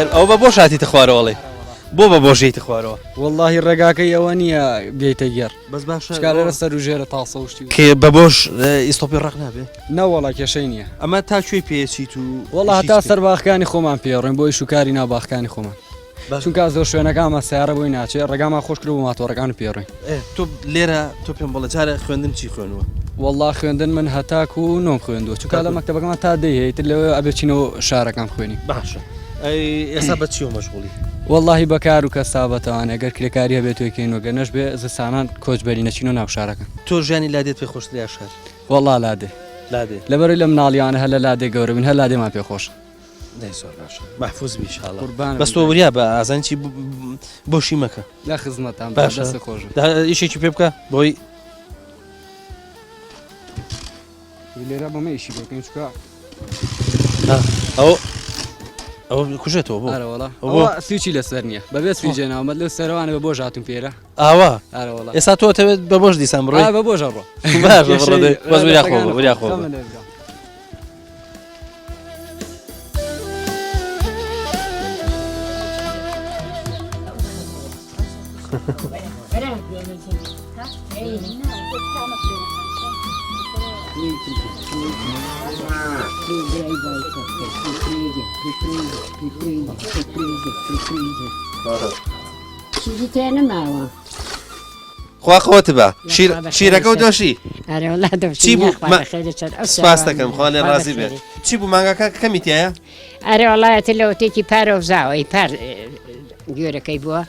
خێر ئەو بە بۆ شاتیتە خوارەوەڵێ بۆ بە بۆژیتە خوارەوە واللهی ڕێگاکەی ئەوە نییە بێتە گەر بەس باشە شکارە سەر و ژێرە تاسە وشتی کێ بە بۆش ئیسۆپی ڕق نابێ نەوەڵا کێشەی نییە ئەمە تا کوێ پێچیت و وڵا هەتا سەر باخەکانی خۆمان پێڕێن بۆی شوکاری ناوباخەکانی خۆمان چونکە زۆر شوێنەکانمە سیارە بۆی ناچێت ڕێگامان خۆش کرد و ماتۆڕەکان پێڕێن تۆ لێرە تۆ پێم بڵە جارە خوێندن چی خوێنوە والله خوێندن من هەتاک و نۆم خوێندوە چونکە لە مەکتەبەکەمان تا دەیهێتر لەوێ ئەبێچینەوە شارەکان خوێنی باشە ئێستا بە چی مەشغوڵی واللهی بەکار و کەسابەتەوانە گەر کرێکاری هەبێت توێکەینەوە گەنەش بێ زستانان کۆچبەری نەچین و ناو شارەکان تۆ ژیانی لادێت پێ خۆشتری یا شار والله لادێ لەبەرەوەی لە مناڵیانە هە لە لادێ گەورە بن هەر لادێمان پێخۆش زۆر باشە محفوظ بیش قوربان بەس تۆ وریا بە ئازانچی بۆشی مەکە لە خزمەتان باشە خۆش ئیشێکی پێ بکە بۆی لێرە بەمە ئیشی بکەین چکە ئەو کوژێتەوە بۆ ئەوە سویچی لەسەر نییە بەبێ سویجێناومە لە سەرەوانە بە بۆ ژاتون پێرە ئاوا ئێستا تۆ دەوێت بە بۆش دیسان بڕۆی بە بۆ ژەڕۆ باش وریا خۆ وریا خۆ چیزی تێ نەماوە خوا خۆت بە شیرەکە و دۆشی چی بوو سپاس دەکەم خوا لێ ڕازی بێت چی بوو مانگاکە کەمی تایە ئەرێ وڵایەتە لەوتێکی پارۆڤزاوەی پار گوێرەکەی بووە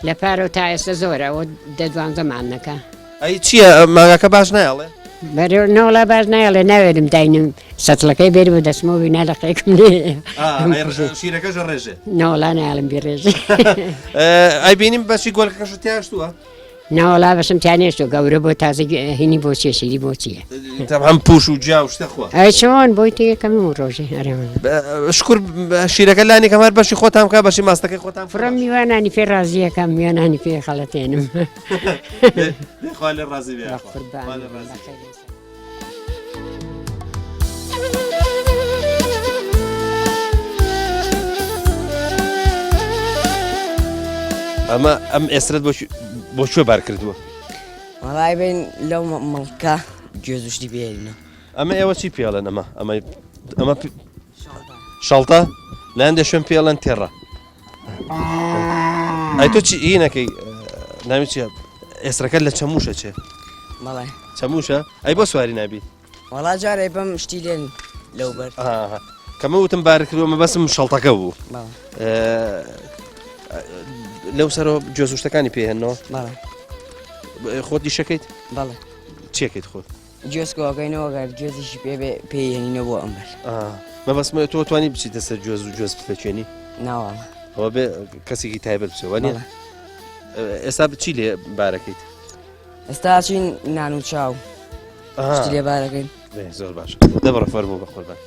لە پارۆ تا ئێستا زۆرە ئەوە دەدوانزەمان نەکە ئەی چییە مانگاکە باش نایڵێ بەرێ نەوەڵا باش نایڵێ ناوێتم داینم سەتڵەکەی بێت بە دەسمەوە بینە لەقەیەکم لێ شیرەکەش ڕێژێ نەوەڵا نایڵم بیڕێژێ ئەی بینیم بەشی گۆلەکەش تیاشتووە ناوەڵا بەشم تیانێشتۆ گەورە بۆ تازە هینی بۆ چێشیری بۆ چییە هەم پوش و جیا و شتەخوا ئەی چۆن بۆی تێ یەکەمم ڕۆژێ شکر شیرەکە لانی کەمار بەشی خۆتان بکە بەشی ماستەکەی خۆتان فڕم میوانانی پێ ڕازیەکەم میوانانی پێ خەڵەتێنم خوا لێ ڕازی بێ ئەمە ئەم ئێسرەت بۆ کوێ بار کردووە وەڵای بین لەو مەڵکە گوێزوشتی بێنە ئەمە ئێوە چی پێڵێن ئەمە شەڵتە لایەن دەشوێن پێڵەن تێڕە ئەی تۆ چی ئینەکەی ناوی چیە ئێسرەکە لە چەموشە چێ بەڵێ چەموشە ئەی بۆ سواری نابی وەڵا جارێ بەم شتی لێن لەو بەر کەمە وتم بار کردووە مە بەسم شەڵتەکە بوو لەو سەرەوە گوێزوشتەکانی پێهێنەوە خۆت دیشەکەیت بەڵێ چێکیت خۆت گوێزکۆکەینەوە گەر گوێزیشی پێهێنینە بۆ ئەم بەر مەبەسمە تۆ توانی بچیتە سەر گوێز و گوێز بتەکوێنی ناوەڵە ئەوە بێ کەسێکی تایبەت بچێ وانە ئێستا بچی لێ بارەکەیت ئێستا چین نان و چاو لێ بارەکەین زۆر باش دەبڕە فەرموو بە قوربان